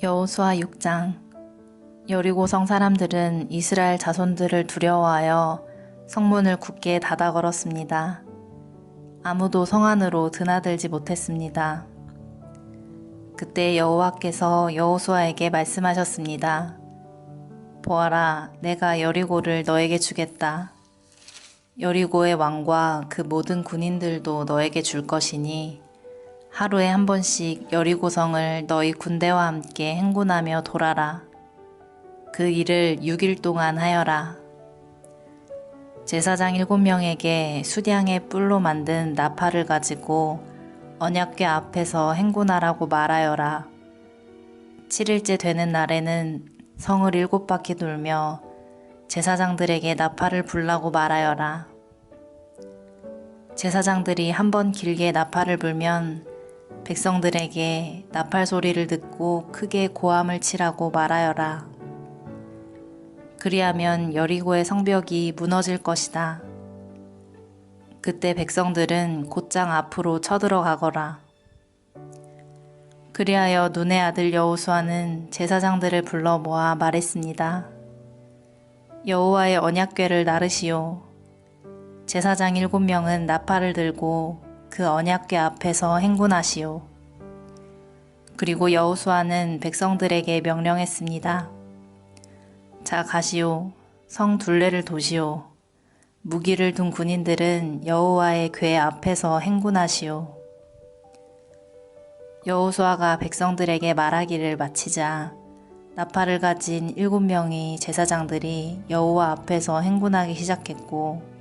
여호수아 6장. 여리고성 사람들은 이스라엘 자손들을 두려워하여 성문을 굳게 닫아 걸었습니다. 아무도 성 안으로 드나들지 못했습니다. 그때 여호와께서 여호수아에게 말씀하셨습니다. 보아라, 내가 여리고를 너에게 주겠다. 여리고의 왕과 그 모든 군인들도 너에게 줄 것이니 하루에 한 번씩 여리고성을 너희 군대와 함께 행군하며 돌아라. 그 일을 6일 동안 하여라. 제사장 7명에게 수량의 뿔로 만든 나팔을 가지고 언약궤 앞에서 행군하라고 말하여라. 7일째 되는 날에는 성을 7바퀴 돌며 제사장들에게 나팔을 불라고 말하여라. 제사장들이 한 번 길게 나팔을 불면 백성들에게 나팔 소리를 듣고 크게 고함을 치라고 말하여라. 그리하면 여리고의 성벽이 무너질 것이다. 그때 백성들은 곧장 앞으로 쳐들어가거라. 그리하여 눈의 아들 여호수아는 제사장들을 불러 모아 말했습니다. 여호와의 언약궤를 나르시오. 제사장 7명은 나팔을 들고 그 언약궤 앞에서 행군하시오. 그리고 여호수아는 백성들에게 명령했습니다. 자, 가시오. 성 둘레를 도시오. 무기를 둔 군인들은 여호와의 궤 앞에서 행군하시오. 여호수아가 백성들에게 말하기를 마치자 나팔을 가진 7명의 제사장들이 여호와 앞에서 행군하기 시작했고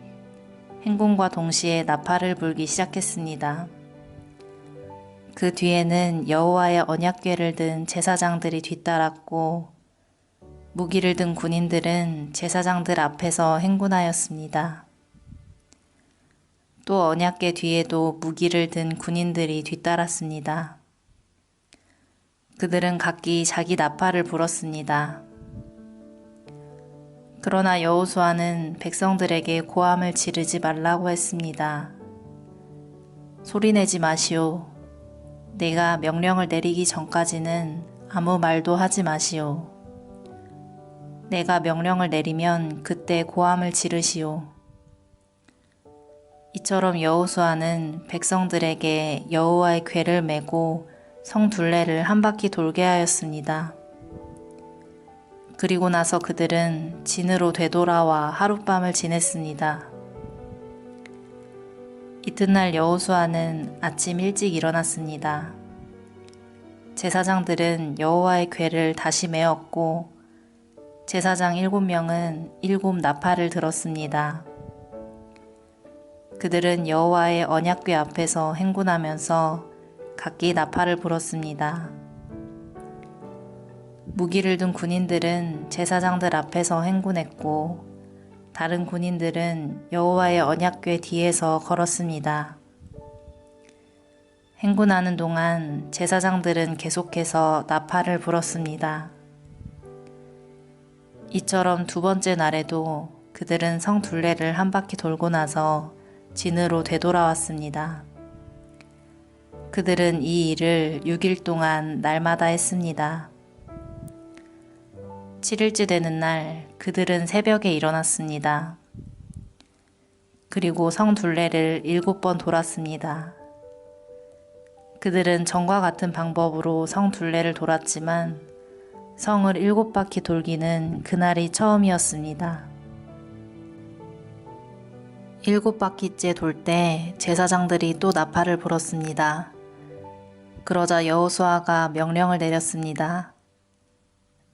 행군과 동시에 나팔을 불기 시작했습니다. 그 뒤에는 여호와의 언약궤를 든 제사장들이 뒤따랐고 무기를 든 군인들은 제사장들 앞에서 행군하였습니다. 또 언약궤 뒤에도 무기를 든 군인들이 뒤따랐습니다. 그들은 각기 자기 나팔을 불었습니다. 그러나 여호수아는 백성들에게 고함을 지르지 말라고 했습니다. 소리내지 마시오. 내가 명령을 내리기 전까지는 아무 말도 하지 마시오. 내가 명령을 내리면 그때 고함을 지르시오. 이처럼 여호수아는 백성들에게 여호와의 궤를 메고 성 둘레를 한 바퀴 돌게 하였습니다. 그리고 나서 그들은 진으로 되돌아와 하룻밤을 지냈습니다. 이튿날 여호수아는 아침 일찍 일어났습니다. 제사장들은 여호와의 궤를 다시 메었고 제사장 7명은 7 나팔을 들었습니다. 그들은 여호와의 언약궤 앞에서 행군하면서 각기 나팔을 불었습니다. 무기를 둔 군인들은 제사장들 앞에서 행군했고 다른 군인들은 여호와의 언약궤 뒤에서 걸었습니다. 행군하는 동안 제사장들은 계속해서 나팔을 불었습니다. 이처럼 2번째 날에도 그들은 성 둘레를 한 바퀴 돌고 나서 진으로 되돌아왔습니다. 그들은 이 일을 6일 동안 날마다 했습니다. 7일째 되는 날 그들은 새벽에 일어났습니다. 그리고 성 둘레를 7번 돌았습니다. 그들은 전과 같은 방법으로 성 둘레를 돌았지만 성을 7바퀴 돌기는 그날이 처음이었습니다. 7바퀴째 돌 때 제사장들이 또 나팔을 불었습니다. 그러자 여호수아가 명령을 내렸습니다.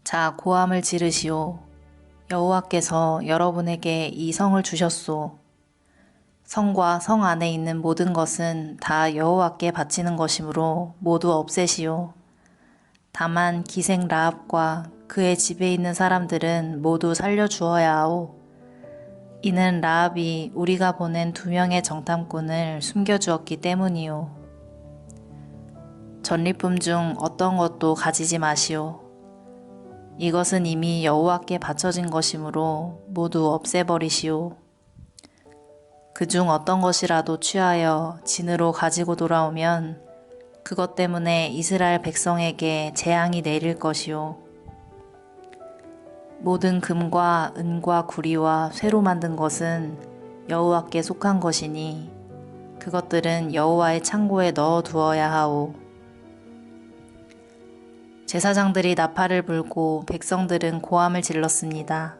자, 고함을 지르시오. 여호와께서 여러분에게 이 성을 주셨소. 성과 성 안에 있는 모든 것은 다 여호와께 바치는 것이므로 모두 없애시오. 다만 기생 라합과 그의 집에 있는 사람들은 모두 살려주어야 하오. 이는 라합이 우리가 보낸 2명의 정탐꾼을 숨겨주었기 때문이오. 전리품 중 어떤 것도 가지지 마시오. 이것은 이미 여호와께 바쳐진 것이므로 모두 없애버리시오. 그중 어떤 것이라도 취하여 진으로 가지고 돌아오면 그것 때문에 이스라엘 백성에게 재앙이 내릴 것이요. 모든 금과 은과 구리와 쇠로 만든 것은 여호와께 속한 것이니 그것들은 여호와의 창고에 넣어 두어야 하오. 제사장들이 나팔을 불고 백성들은 고함을 질렀습니다.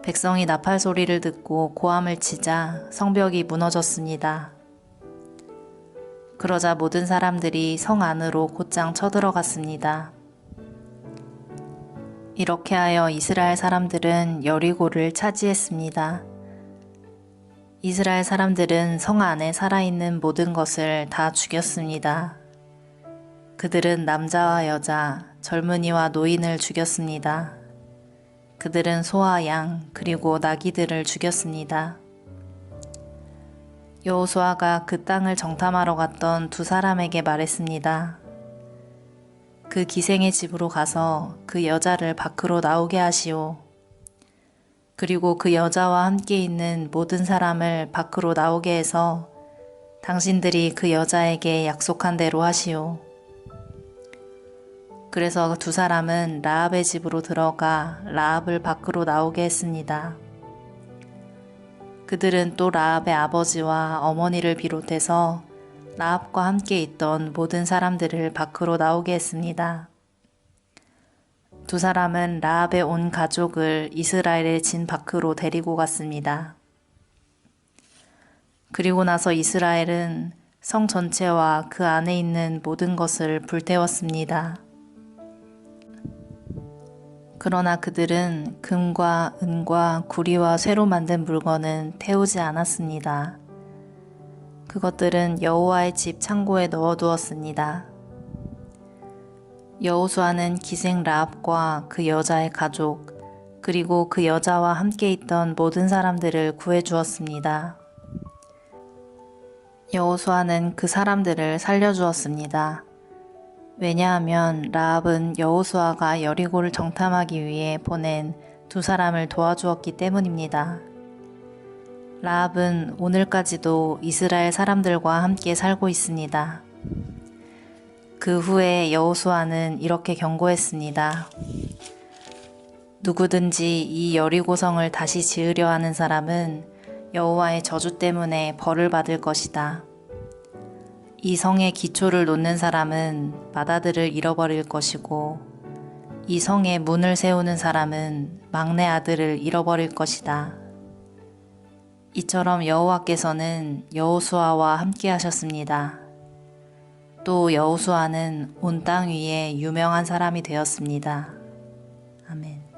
백성이 나팔 소리를 듣고 고함을 치자 성벽이 무너졌습니다. 그러자 모든 사람들이 성 안으로 곧장 쳐들어갔습니다. 이렇게 하여 이스라엘 사람들은 여리고를 차지했습니다. 이스라엘 사람들은 성 안에 살아있는 모든 것을 다 죽였습니다. 그들은 남자와 여자, 젊은이와 노인을 죽였습니다. 그들은 소와 양, 그리고 나귀들을 죽였습니다. 여호수아가 그 땅을 정탐하러 갔던 두 사람에게 말했습니다. 그 기생의 집으로 가서 그 여자를 밖으로 나오게 하시오. 그리고 그 여자와 함께 있는 모든 사람을 밖으로 나오게 해서 당신들이 그 여자에게 약속한 대로 하시오. 그래서 두 사람은 라합의 집으로 들어가 라합을 밖으로 나오게 했습니다. 그들은 또 라합의 아버지와 어머니를 비롯해서 라합과 함께 있던 모든 사람들을 밖으로 나오게 했습니다. 두 사람은 라합의 온 가족을 이스라엘의 진 밖으로 데리고 갔습니다. 그리고 나서 이스라엘은 성 전체와 그 안에 있는 모든 것을 불태웠습니다. 그러나 그들은 금과 은과 구리와 쇠로 만든 물건은 태우지 않았습니다. 그것들은 여호와의 집 창고에 넣어두었습니다. 여호수아는 기생 라합과 그 여자의 가족, 그리고 그 여자와 함께 있던 모든 사람들을 구해주었습니다. 여호수아는 그 사람들을 살려주었습니다. 왜냐하면 라합은 여호수아가 여리고를 정탐하기 위해 보낸 두 사람을 도와주었기 때문입니다. 라합은 오늘까지도 이스라엘 사람들과 함께 살고 있습니다. 그 후에 여호수아는 이렇게 경고했습니다. 누구든지 이 여리고성을 다시 지으려 하는 사람은 여호와의 저주 때문에 벌을 받을 것이다. 이 성의 기초를 놓는 사람은 맏아들을 잃어버릴 것이고 이 성의 문을 세우는 사람은 막내 아들을 잃어버릴 것이다. 이처럼 여호와께서는 여호수아와 함께 하셨습니다. 또 여호수아는 온 땅 위에 유명한 사람이 되었습니다. 아멘.